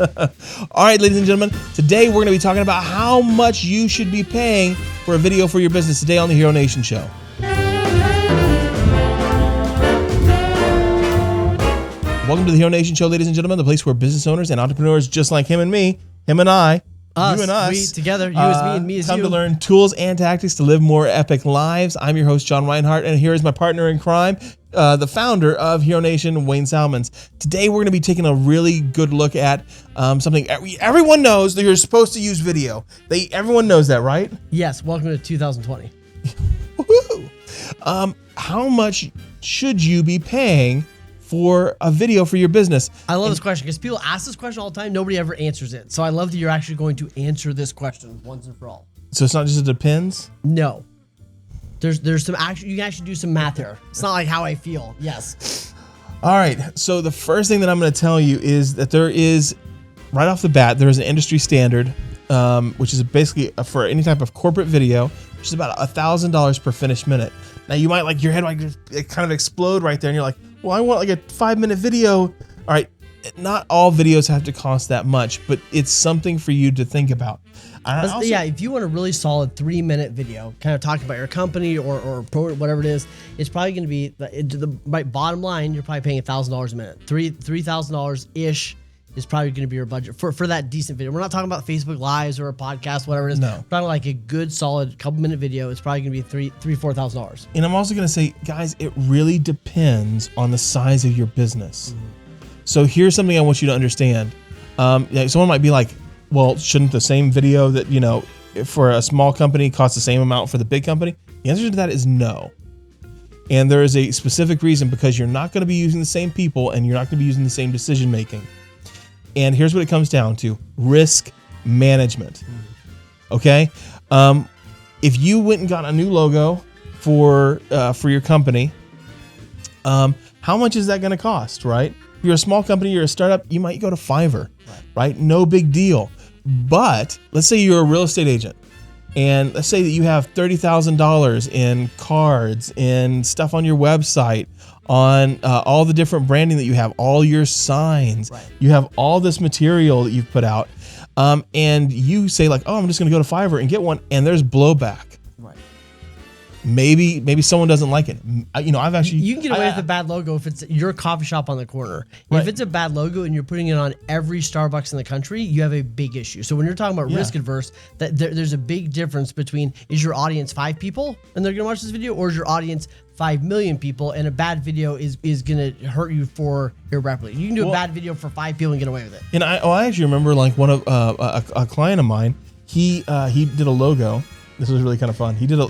All right, ladies and gentlemen, today we're going to be talking about how much you should be paying for a video for your business today on the Hero Nation Show. Welcome to the Hero Nation Show, ladies and gentlemen, the place where business owners and entrepreneurs just like him and me, him and I, us, you and us, we together, you as me and me as come you, to learn tools and tactics to live more epic lives. I'm your host, John Rinehart, and here is my partner in crime, the founder of Hero Nation, Wayne Salmons. Today, we're going to be taking a really good look at something everyone knows that you're supposed to use video. Everyone knows that, right? Yes. Welcome to 2020. Woohoo! How much should you be paying for a video for your business? I love this question because people ask this question all the time. Nobody ever answers it. So I love that you're actually going to answer this question once and for all. So it's not just it depends? No. There's some action. You can actually do some math here. It's not like how I feel. Yes. All right. So the first thing that I'm going to tell you is that there is, right off the bat, there is an industry standard, which is basically for any type of corporate video, which is about $1,000 per finished minute. Now you might your head might kind of explode right there, and you're like, well, I want like a 5-minute video. All right. Not all videos have to cost that much, but it's something for you to think about. If you want a really solid 3-minute video, kind of talking about your company or whatever it is, it's probably going to be the bottom line. You're probably paying $1,000 a minute. $3,000 ish is probably going to be your budget for that decent video. We're not talking about Facebook Lives or a podcast, whatever it is. No. We're talking like a good solid couple-minute video. It's probably going to be $4,000. And I'm also going to say, guys, it really depends on the size of your business. Mm-hmm. So here's something I want you to understand. Someone might be like, well, shouldn't the same video that, for a small company cost the same amount for the big company? The answer to that is no. And there is a specific reason, because you're not going to be using the same people and you're not going to be using the same decision making. And here's what it comes down to: risk management. Okay? If you went and got a new logo for your company, how much is that going to cost, right? If you're a small company, you're a startup, you might go to Fiverr, right? No big deal. But let's say you're a real estate agent, and let's say that you have $30,000 in cards, in stuff on your website, on all the different branding that you have, all your signs. Right. You have all this material that you've put out, and you say like, oh, I'm just going to go to Fiverr and get one, and there's blowback. Right. Maybe someone doesn't like it. I've actually... You can get away with a bad logo if it's your coffee shop on the corner. Right. If it's a bad logo and you're putting it on every Starbucks in the country, you have a big issue. So when you're talking about risk adverse, there's a big difference between, is your audience 5 people and they're going to watch this video, or is your audience 5 million people, and a bad video is going to hurt you for irreparably. You can do a bad video for 5 people and get away with it. And I actually remember like one of a client of mine, he did a logo. This was really kind of fun. He did a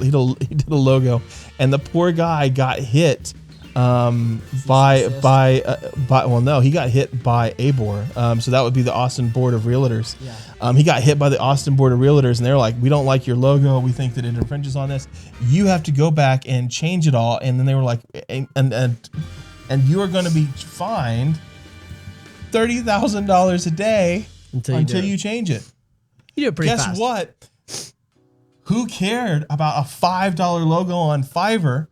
logo, and the poor guy got hit he got hit by ABOR. So that would be the Austin Board of Realtors. Yeah. He got hit by the Austin Board of Realtors, and they're like, we don't like your logo. We think that it infringes on this. You have to go back and change it all. And then they were like, and you are going to be fined $30,000 a day until you change it. You do it pretty fast. Guess what? Who cared about a $5 logo on Fiverr?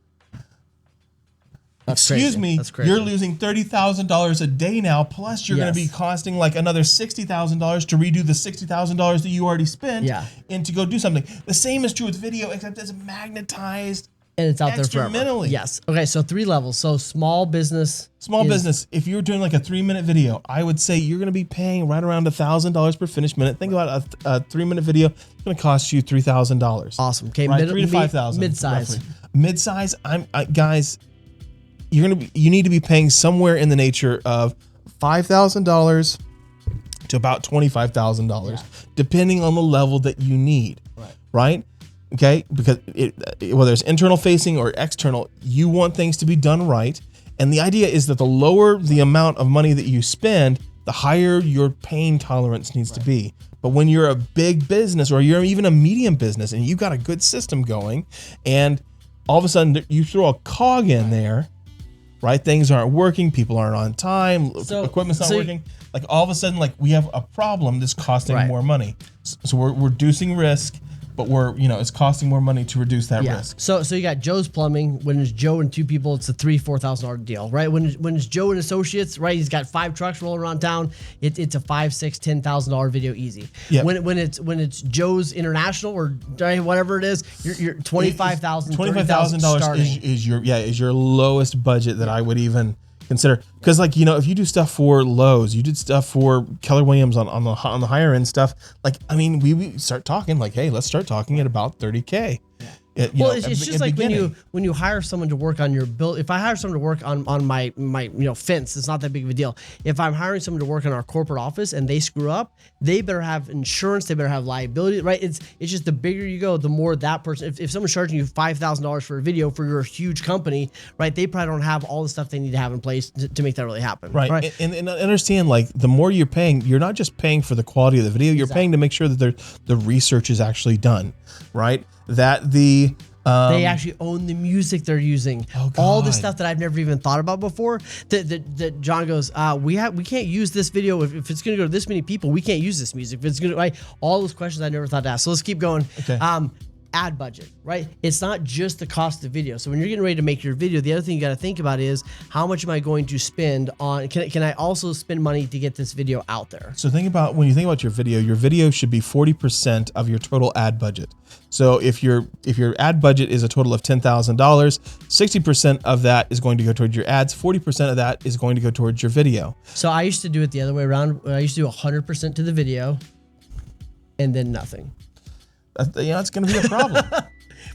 Excuse me, you're losing $30,000 a day now, plus you're going to be costing like another $60,000 to redo the $60,000 that you already spent and to go do something. The same is true with video, except it's magnetized. And it's out there forever. Minimally. Yes. Okay, so 3 levels. So small business. Business. If you're doing like a 3-minute video, I would say you're going to be paying right around $1,000 per finished minute. Think about a 3-minute video. It's going to cost you $3,000. Awesome. Okay, right? $3,000 to $5,000. Mid-size. Mid-size. Guys, you need to be paying somewhere in the nature of $5,000 to about $25,000, depending on the level that you need. Right? Okay, because whether it's internal facing or external, you want things to be done right. And the idea is that the lower the amount of money that you spend, the higher your pain tolerance needs to be. But when you're a big business, or you're even a medium business, and you've got a good system going, and all of a sudden you throw a cog in there, right? Things aren't working, people aren't on time, equipment's not working. Like all of a sudden, like we have a problem that's costing more money. So we're reducing risk. but it's costing more money to reduce that risk. So you got Joe's Plumbing. When it's Joe and two people, it's a $3,000-$4,000 deal, right? When it's Joe and associates, right? He's got 5 trucks rolling around town. It's a $5,000, $6,000, $10,000 video easy. Yep. When it's Joe's International or whatever it is, you're $25,000, $30,000 is your lowest budget that I would even consider. Because if you do stuff for Lowe's, you did stuff for Keller Williams on the higher end stuff. We start talking hey, let's start talking at about $30K. It's just like when you hire someone to work on your build. If I hire someone to work on my fence, it's not that big of a deal. If I'm hiring someone to work in our corporate office and they screw up, they better have insurance. They better have liability, right? It's just the bigger you go, the more that person. If someone's charging you $5,000 for a video for your huge company, right? They probably don't have all the stuff they need to have in place to make that really happen, right? And understand the more you're paying, you're not just paying for the quality of the video. You're paying to make sure that the research is actually done, right? That they actually own the music they're using. All the stuff that I've never even thought about before. That John goes, we can't use this video if it's going to go to this many people. We can't use this music. If it's going to, right? All those questions I never thought to ask. So let's keep going. Okay. Ad budget, right? It's not just the cost of the video. So when you're getting ready to make your video, the other thing you got to think about is how much am I going to spend on? Can I also spend money to get this video out there? So when you think about your video should be 40% of your total ad budget. So if your ad budget is a total of $10,000, 60% of that is going to go towards your ads. 40% of that is going to go towards your video. So I used to do it the other way around. I used to do 100% to the video, and then nothing. It's going to be a problem.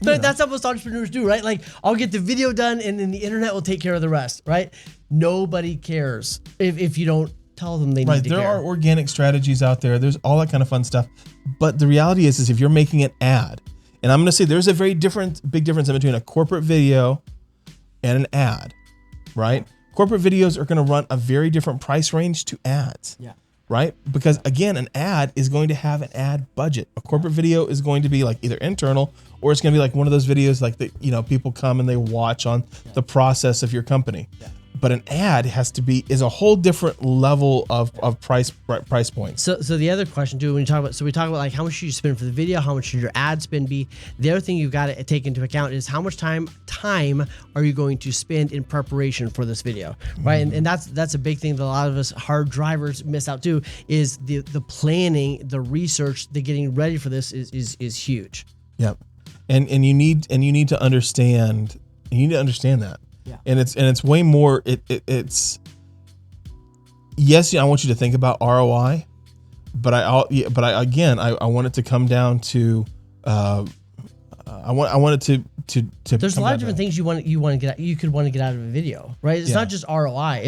But that's how most entrepreneurs do, right? I'll get the video done, and then the internet will take care of the rest, right? Nobody cares if you don't tell them they need to care. There are organic strategies out there. There's all that kind of fun stuff. But the reality is if you're making an ad, and I'm going to say there's a very big difference in between a corporate video and an ad, right? Corporate videos are going to run a very different price range to ads. Yeah. Right? Because again, an ad is going to have an ad budget. A corporate video is going to be either internal or it's going to be one of those videos that people come and they watch on the process of your company. Yeah. But an ad is a whole different level of price points. So the other question too, when we talk about how much should you spend for the video, how much should your ad spend be? The other thing you've got to take into account is how much time are you going to spend in preparation for this video, right? And that's a big thing that a lot of us hard drivers miss out too. Is the planning, the research, the getting ready for this is huge. Yep, and you need to understand. You need to understand that. Yeah. And it's way more. It's yes, I want you to think about ROI, but I want it to come down to I want it to. There's a lot of different things you want to get. You could want to get out of a video, right? It's not just ROI.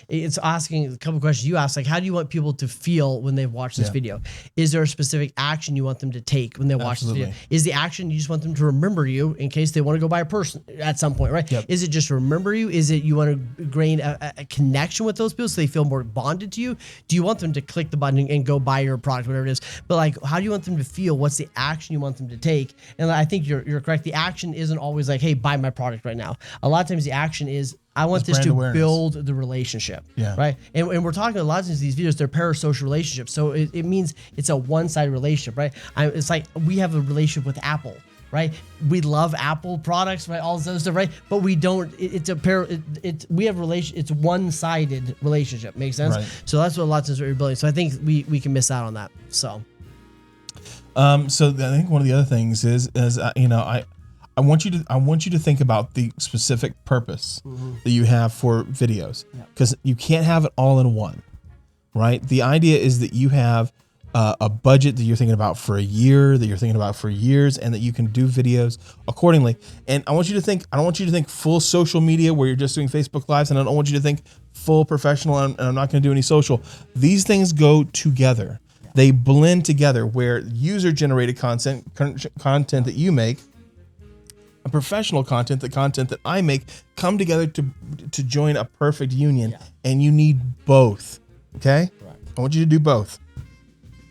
It's asking a couple of questions you ask, how do you want people to feel when they've watched this video? Is there a specific action you want them to take when they watch this video? Is the action you just want them to remember you in case they want to go buy a purse at some point, right? Yep. Is it just remember you? Is it you want to gain a connection with those people so they feel more bonded to you? Do you want them to click the button and go buy your product, whatever it is? But how do you want them to feel? What's the action you want them to take? And I think you're correct. The action isn't always hey, buy my product right now. A lot of times the action is, I want this to build the relationship, right? And we're talking a lot of times these videos, they're parasocial relationships. So it means it's a one-sided relationship, right? It's like we have a relationship with Apple, right? We love Apple products, right? All this other stuff, right? But we don't. We have it's one-sided relationship. Makes sense? Right. So that's what a lot of times what you're building. So I think we can miss out on that. So. So I think one of the other things is I want you to think about the specific purpose that you have for videos, because you can't have it all in one, right? The idea is that you have a budget that you're thinking about for a year, that you're thinking about for years, and that you can do videos accordingly. And I don't want you to think full social media where you're just doing Facebook Lives, and I don't want you to think full professional and I'm not going to do any social. These things go together. They blend together, where user-generated content that you make, a professional content that I make, come together to join a perfect union, and you need both. Okay, right. I want you to do both.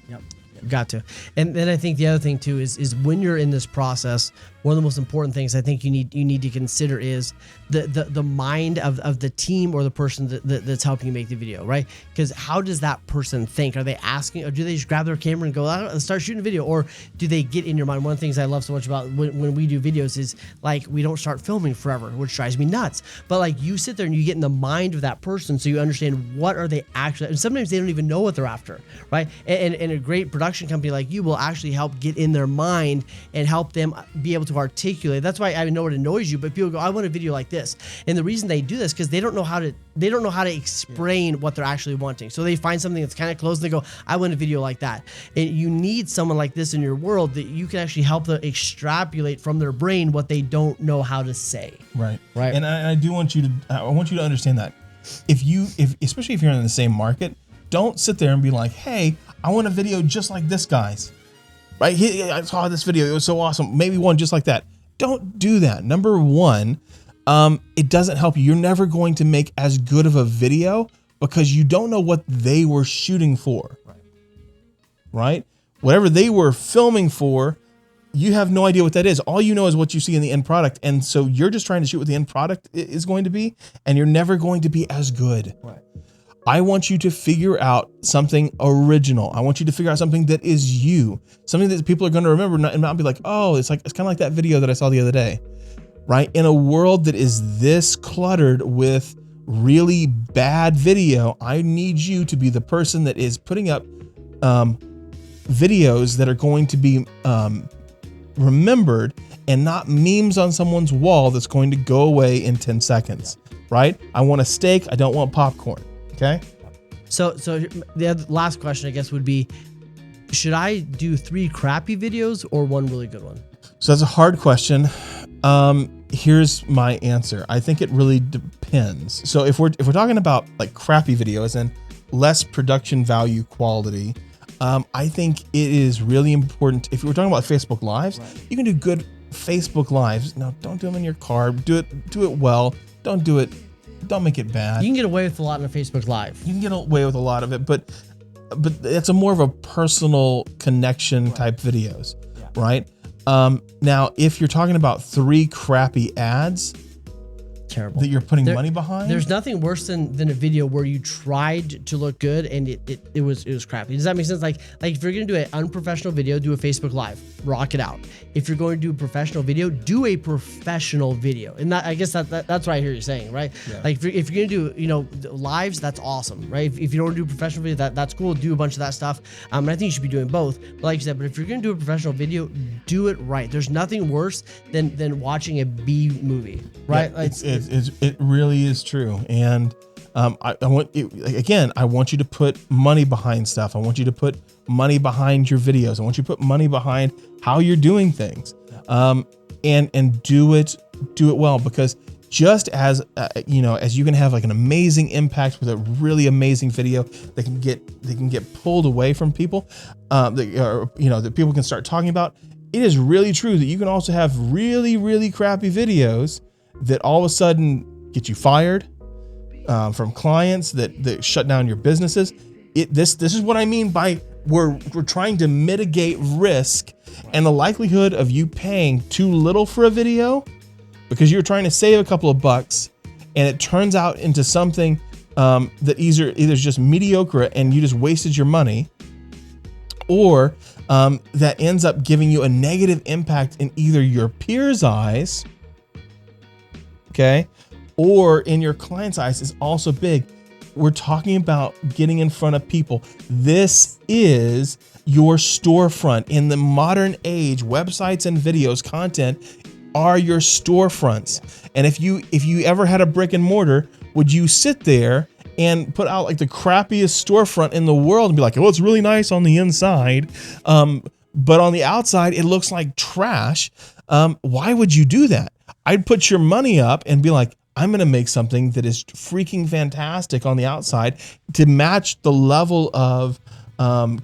Yep, got to. And then I think the other thing too is when you're in this process, one of the most important things I think you need to consider is the mind of the team or the person that's helping you make the video, right? Because how does that person think? Are they asking, or do they just grab their camera and go out and start shooting a video, or do they get in your mind? One of the things I love so much about when we do videos is like we don't start filming forever, which drives me nuts. But like you sit there and you get in the mind of that person, so you understand what are they actually. And sometimes they don't even know what they're after, right? And a great production company like you will actually help get in their mind and help them be able to articulate. That's why I know it annoys you, but people go, I want a video like this. And the reason they do this because they don't know how to explain what they're actually wanting. So they find something that's kind of close and they go, I want a video like that. And you need someone like this in your world that you can actually help them extrapolate from their brain what they don't know how to say. Right. And I want you to understand that especially if you're in the same market, don't sit there and be like, hey, I want a video just like this guy's. Right? I saw this video. It was so awesome. Maybe one just like that. Don't do that. Number one, it doesn't help you. You're never going to make as good of a video because you don't know what they were shooting for. Right? Whatever they were filming for, you have no idea what that is. All you know is what you see in the end product. And so you're just trying to shoot what the end product is going to be, and you're never going to be as good. Right. I want you to figure out something original. I want you to figure out something that is you, something that people are going to remember and not be like, oh, it's kind of like that video that I saw the other day, right? In a world that is this cluttered with really bad video, I need you to be the person that is putting up videos that are going to be remembered and not memes on someone's wall that's going to go away in 10 seconds, right? I want a steak. I don't want popcorn. Okay. So the last question, I guess, would be, should I do 3 crappy videos or 1 really good one? So that's a hard question. Here's my answer. I think it really depends. So if we're talking about like crappy videos and less production value quality, I think it is really important. If we're talking about Facebook Lives, you can do good Facebook Lives. Now, don't do them in your car. Do it well. Don't make it bad. You can get away with a lot on a Facebook Live. You can get away with a lot of it, but it's more of a personal connection type videos, right? Now, if you're talking about 3 crappy ads, terrible, that you're putting money behind, there's nothing worse than a video where you tried to look good and it was crappy. Does that make sense? Like if you're gonna do an unprofessional video, do a Facebook Live, rock it out. If you're going to do a professional video, do a professional video. And I guess that's what I hear you saying, right? Yeah. Like if you're gonna do lives, that's awesome, right? If you don't do a professional video, that's cool. Do a bunch of that stuff. And I think you should be doing both. But like you said, but if you're gonna do a professional video, do it right. There's nothing worse than watching a B movie, right? Yeah, it really is true. And I want you to put money behind stuff. I want you to put money behind your videos. I want you to put money behind how you're doing things. And do it well, because just as as you can have like an amazing impact with a really amazing video that can get pulled away from people, that people can start talking about. It is really true that you can also have really, really crappy videos that all of a sudden get you fired from clients, that shut down your businesses. This is what I mean by we're trying to mitigate risk and the likelihood of you paying too little for a video because you're trying to save a couple of bucks, and it turns out into something that either is just mediocre and you just wasted your money, or that ends up giving you a negative impact in either your peers' eyes, okay, or in your client's eyes, is also big. We're talking about getting in front of people. This is your storefront. In the modern age, websites and videos, content are your storefronts. And if you ever had a brick and mortar, would you sit there and put out like the crappiest storefront in the world and be like, oh, it's really nice on the inside, but on the outside it looks like trash? Why would you do that? I'd put your money up and be like, I'm going to make something that is freaking fantastic on the outside to match the level of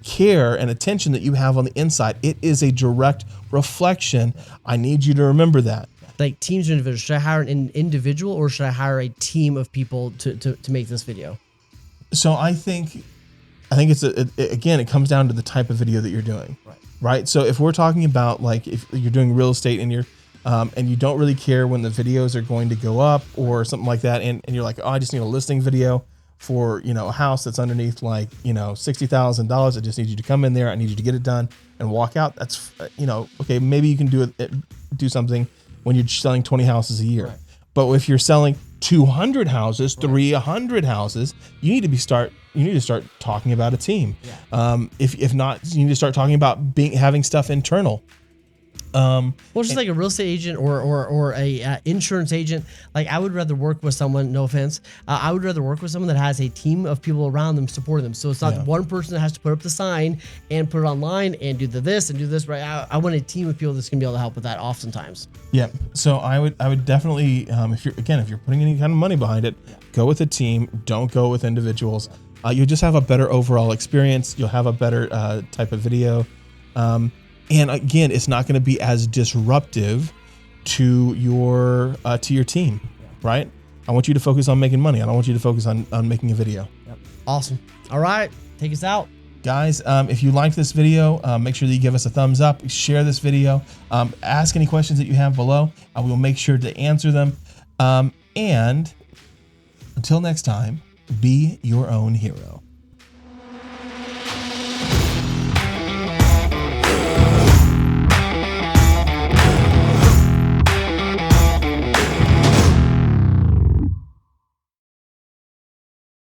care and attention that you have on the inside. It is a direct reflection. I need you to remember that. Like teams or individuals, should I hire an individual or should I hire a team of people to make this video? So I think it's again, it comes down to the type of video that you're doing, right? So if we're talking about like if you're doing real estate and you're and you don't really care when the videos are going to go up or something like that, and you're like, oh, I just need a listing video for, you know, a house that's underneath like, you know, $60,000. I just need you to come in there. I need you to get it done and walk out. That's, you know, okay, maybe you can do something when you're selling 20 houses a year. Right. But if you're selling 200 houses, 300 houses, you need to start talking about a team. Yeah. If not, you need to start talking about having stuff internal. Well, just like a real estate agent or a insurance agent, like I would rather work with someone, no offense, I would rather work with someone that has a team of people around them supporting them. So it's not one person that has to put up the sign and put it online and do this and do this, right? I want a team of people that's going to be able to help with that oftentimes. Yeah. So I would definitely, if you're putting any kind of money behind it, go with a team. Don't go with individuals. You'll just have a better overall experience. You'll have a better type of video. And again, it's not going to be as disruptive to your team, right? I want you to focus on making money. I don't want you to focus on making a video. Yep. Awesome. All right, take us out. Guys, if you liked this video, make sure that you give us a thumbs up, share this video, ask any questions that you have below. We will make sure to answer them. And until next time, be your own hero.